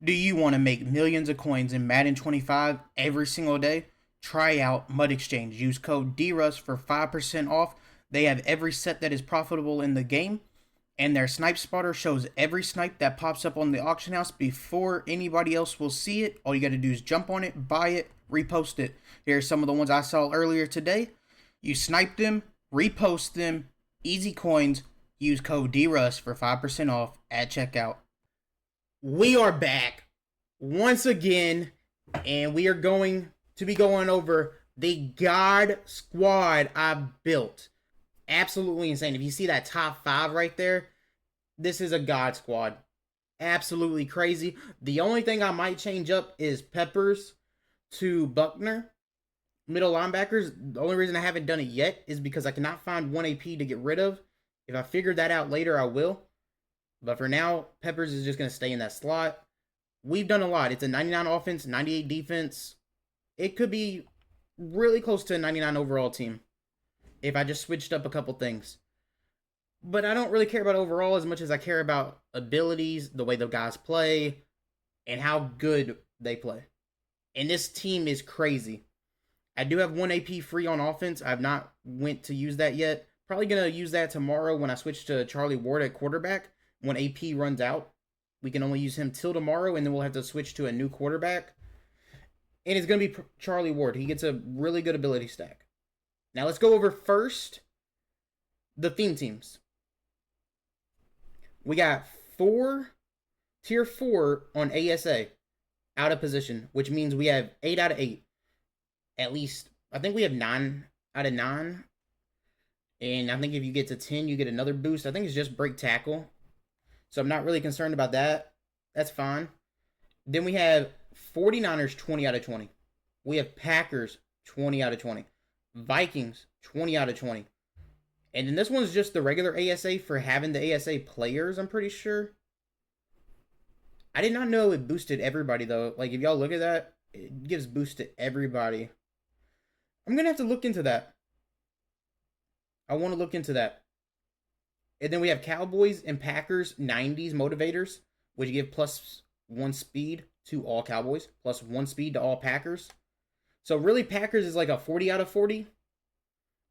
Do you want to make millions of coins in Madden 25 every single day? Try out Mud Exchange. Use code DRUS for 5% off. They have every set that is profitable in the game, and their snipe spotter shows every snipe that pops up on the auction house before anybody else will see it. All you got to do is jump on it, buy it, repost it. Here's some of the ones I saw earlier today. You snipe them, repost them, easy coins. Use code DRUS for 5% off at checkout. We are back once again, and we are going to be going over the God squad I built. Absolutely insane. If you see that top 5 right there, this is a God squad. Absolutely crazy. The only thing I might change up is Peppers to Buckner. Middle linebackers, the only reason I haven't done it yet is because I cannot find 1 AP to get rid of. If I figure that out later, I will. But for now, Peppers is just going to stay in that slot. We've done a lot. It's a 99 offense, 98 defense. It could be really close to a 99 overall team if I just switched up a couple things. But I don't really care about overall as much as I care about abilities, the way the guys play, and how good they play. And this team is crazy. I do have 1 AP free on offense. I've not went to use that yet. Probably going to use that tomorrow when I switch to Charlie Ward at quarterback. When AP runs out, we can only use him till tomorrow, and then we'll have to switch to a new quarterback. And it's going to be Charlie Ward. He gets a really good ability stack. Now let's go over first the theme teams. We got tier 4 on ASA, out of position, which means we have 8 out of 8. At least, I think we have 9 out of 9. And I think if you get to 10, you get another boost. I think it's just break tackle. So I'm not really concerned about that. That's fine. Then we have 49ers 20 out of 20. We have Packers 20 out of 20. Vikings 20 out of 20. And then this one's just the regular ASA for having the ASA players, I'm pretty sure. I did not know it boosted everybody, though. Like, if y'all look at that, it gives boost to everybody. I'm going to have to look into that. I want to look into that. And then we have Cowboys and Packers 90s motivators, which give +1 speed to all Cowboys, +1 speed to all Packers. So really, Packers is like a 40 out of 40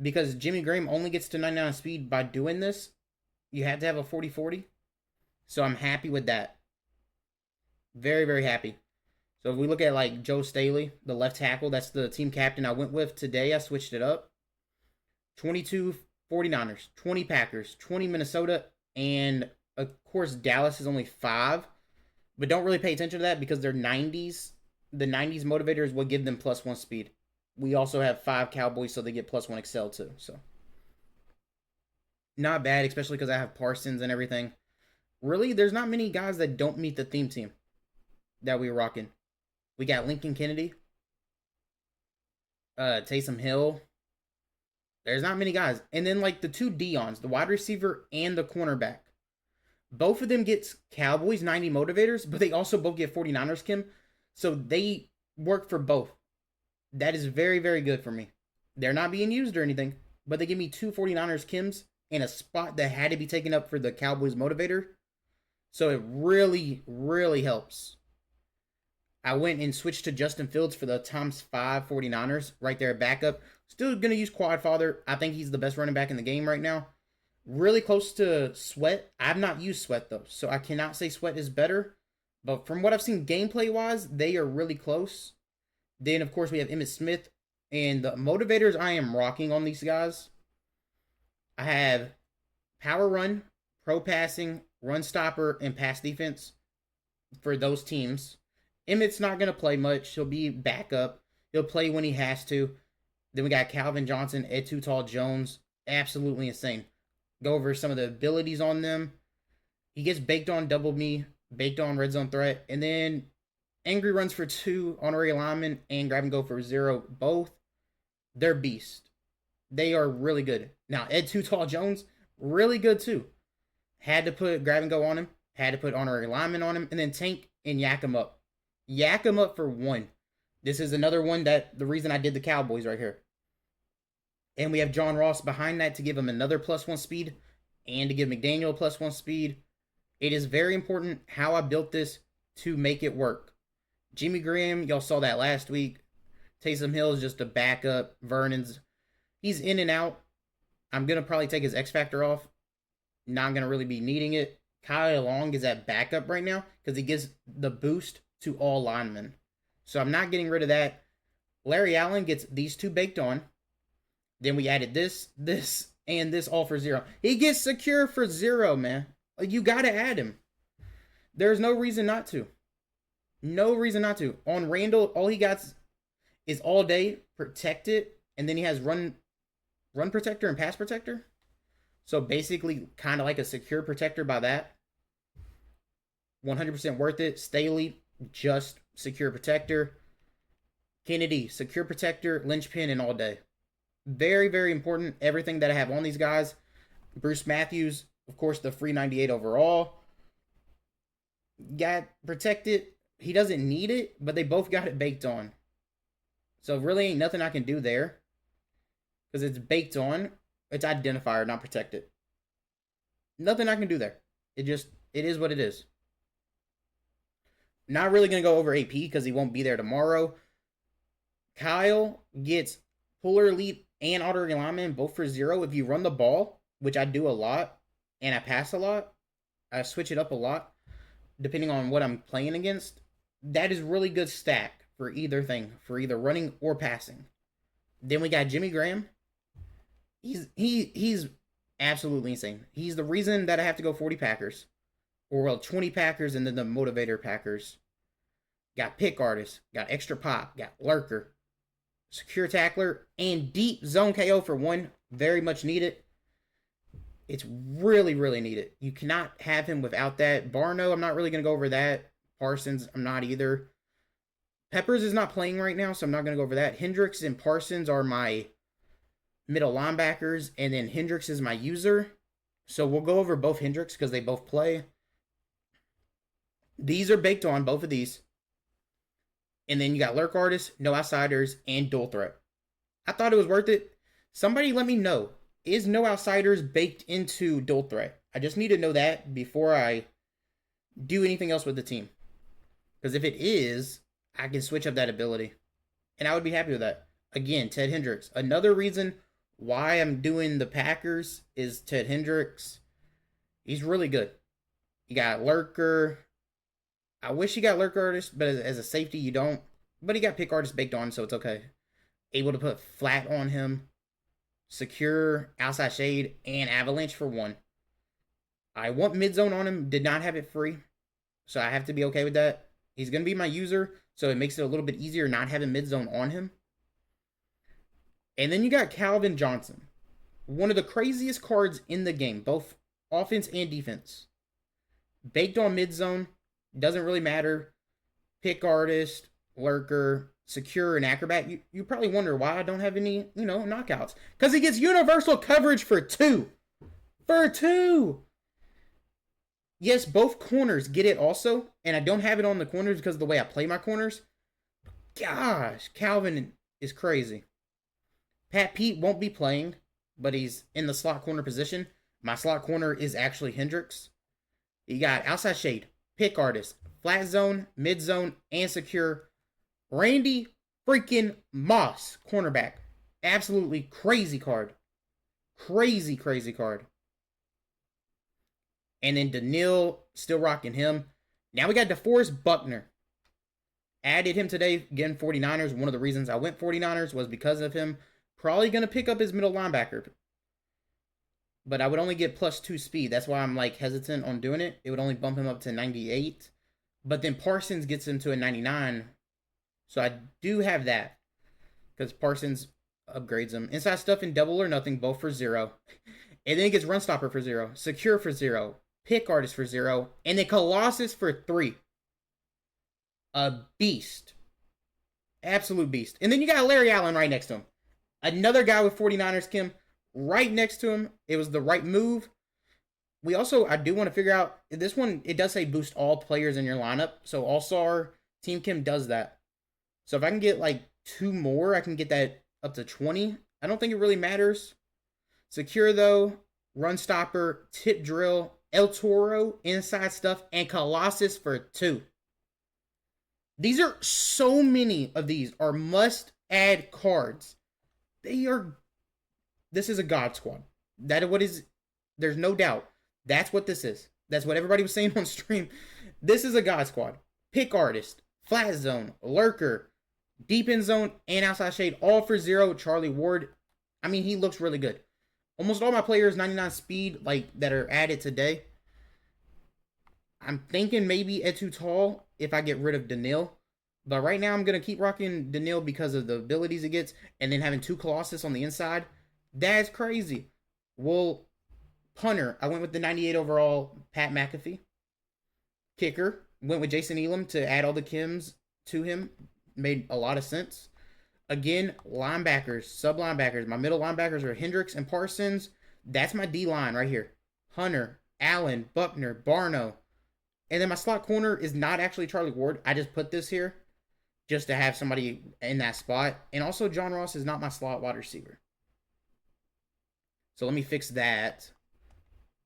because Jimmy Graham only gets to 99 speed by doing this. You had to have a 40-40. So I'm happy with that. Very, very happy. So if we look at like Joe Staley, the left tackle, that's the team captain I went with today. I switched it up. 22 49ers, 20 Packers, 20 Minnesota, and of course Dallas is only 5. But don't really pay attention to that because they're 90s. The 90s motivators will give them +1 speed. We also have 5 Cowboys, so they get +1 excel too. So not bad, especially because I have Parsons and everything. Really, there's not many guys that don't meet the theme team that we're rocking. We got Lincoln Kennedy, Taysom Hill. There's not many guys. And then like the 2 Deons, the wide receiver and the cornerback. Both of them get Cowboys 90 motivators, but they also both get 49ers Kim. So they work for both. That is very, very good for me. They're not being used or anything, but they give me 2 49ers Kims in a spot that had to be taken up for the Cowboys motivator. So it really, really helps. I went and switched to Justin Fields for the ×5 49ers right there at backup. Still going to use Quadfather. I think he's the best running back in the game right now. Really close to Sweat. I've not used Sweat, though, so I cannot say Sweat is better. But from what I've seen gameplay-wise, they are really close. Then, of course, we have Emmitt Smith. And the motivators I am rocking on these guys. I have Power Run, Pro Passing, Run Stopper, and Pass Defense for those teams. Emmitt's not going to play much. He'll be backup. He'll play when he has to. Then we got Calvin Johnson, Ed Too Tall Jones. Absolutely insane. Go over some of the abilities on them. He gets baked on double me, baked on red zone threat. And then Angry Runs for 2, honorary lineman, and grab and go for 0. Both, they're beast. They are really good. Now, Ed Too Tall Jones, really good too. Had to put grab and go on him. Had to put honorary lineman on him. And then tank and yak him up. Yak him up for 1. This is another one that the reason I did the Cowboys right here. And we have John Ross behind that to give him another +1 speed and to give McDaniel +1 speed. It is very important how I built this to make it work. Jimmy Graham, y'all saw that last week. Taysom Hill is just a backup. Vernon's, he's in and out. I'm going to probably take his X Factor off. Not going to really be needing it. Kyle Long is at backup right now because he gives the boost to all linemen. So I'm not getting rid of that. Larry Allen gets these two baked on. Then we added this, and this all for 0. He gets secure for 0, man. You got to add him. There's no reason not to. No reason not to. On Randall, all he got is all day protected, and then he has run protector and pass protector. So basically kind of like a secure protector by that. 100% worth it. Staley, just secure protector. Kennedy, secure protector, linchpin, and all day. Very, very important. Everything that I have on these guys. Bruce Matthews, of course, the free 98 overall. Got protected. He doesn't need it, but they both got it baked on. So really ain't nothing I can do there. Because it's baked on. It's identifier, not protected. Nothing I can do there. It is what it is. Not really going to go over AP because he won't be there tomorrow. Kyle gets Puller Elite and Auto Alignment both for 0. If you run the ball, which I do a lot, and I pass a lot, I switch it up a lot, depending on what I'm playing against. That is really good stack for either thing, for either running or passing. Then we got Jimmy Graham. He's absolutely insane. He's the reason that I have to go 40 Packers. Or, well, 20 Packers and then the Motivator Packers. Got Pick Artist. Got Extra Pop. Got Lurker. Secure Tackler. And Deep Zone KO for 1. Very much needed. It's really, really needed. You cannot have him without that. Barno, I'm not really going to go over that. Parsons, I'm not either. Peppers is not playing right now, so I'm not going to go over that. Hendricks and Parsons are my middle linebackers, and then Hendricks is my user. So we'll go over both Hendricks because they both play. These are baked on, both of these. And then you got Lurk Artist, No Outsiders, and Dual Threat. I thought it was worth it. Somebody let me know. Is No Outsiders baked into Dual Threat? I just need to know that before I do anything else with the team. Because if it is, I can switch up that ability. And I would be happy with that. Again, Ted Hendricks. Another reason why I'm doing the Packers is Ted Hendricks. He's really good. You got Lurker. I wish you got Lurker Artist, but as a safety, you don't. But he got Pick Artist baked on, so it's okay. Able to put flat on him. Secure, Outside Shade, and Avalanche for 1. I want mid-zone on him. Did not have it free. So I have to be okay with that. He's going to be my user, so it makes it a little bit easier not having mid-zone on him. And then you got Calvin Johnson. One of the craziest cards in the game, both offense and defense. Baked on mid-zone. Doesn't really matter. Pick Artist, Lurker, Secure, and Acrobat. You probably wonder why I don't have any, knockouts. Because he gets universal coverage for 2. For 2! Yes, both corners get it also. And I don't have it on the corners because of the way I play my corners. Gosh, Calvin is crazy. Pat Pete won't be playing, but he's in the slot corner position. My slot corner is actually Hendricks. You got Outside Shade, Pick Artist, Flat Zone, Mid Zone, and Secure. Randy freaking Moss, cornerback. Absolutely crazy card. Crazy, crazy card. And then Daniil, still rocking him. Now we got DeForest Buckner. Added him today, again, 49ers. One of the reasons I went 49ers was because of him. Probably going to pick up his middle linebacker. But I would only get +2 speed. That's why I'm hesitant on doing it. It would only bump him up to 98. But then Parsons gets him to a 99. So I do have that. Because Parsons upgrades him. Inside Stuff and Double or Nothing, both for 0. And then he gets Run Stopper for 0. Secure for 0. Pick Artist for 0. And then Colossus for 3. A beast. Absolute beast. And then you got Larry Allen right next to him. Another guy with 49ers, Kim. Right next to him. It was the right move. We also, I do want to figure out, this one, it does say boost all players in your lineup. So All-Star Team Kim does that. So if I can get 2 more, I can get that up to 20. I don't think it really matters. Secure though, Run Stopper, Tip Drill, El Toro, Inside Stuff, and Colossus for 2. These are so many of these are must-add cards. They are. This is a God Squad. That what is. There's no doubt. That's what this is. That's what everybody was saying on stream. This is a God Squad. Pick Artist, Flat Zone, Lurker, Deep End Zone, and Outside Shade, all for 0. Charlie Ward. I mean, he looks really good. Almost all my players, 99 speed, like that are added today. I'm thinking maybe Etu Tall if I get rid of Daniil. But right now I'm going to keep rocking Daniil because of the abilities it gets. And then having 2 Colossus on the inside. That's crazy. Well, punter, I went with the 98 overall Pat McAfee. Kicker, went with Jason Elam to add all the Kims to him. Made a lot of sense. Again, linebackers, sub-linebackers. My middle linebackers are Hendricks and Parsons. That's my D-line right here. Hunter, Allen, Buckner, Barno. And then my slot corner is not actually Charlie Ward. I just put this here just to have somebody in that spot. And also, John Ross is not my slot wide receiver. So let me fix that.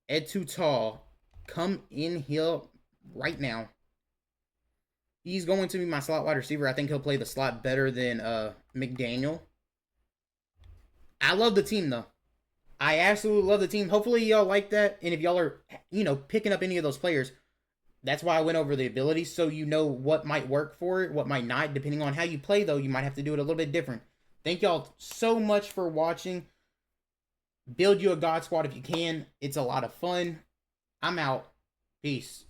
Ed Too Tall, come in here right now. He's going to be my slot wide receiver. I think he'll play the slot better than McDaniel. I love the team, though. I absolutely love the team. Hopefully, y'all like that. And if y'all are, picking up any of those players, that's why I went over the abilities, so you know what might work for it, what might not. Depending on how you play, though, you might have to do it a little bit different. Thank y'all so much for watching. Build you a God Squad if you can. It's a lot of fun. I'm out. Peace.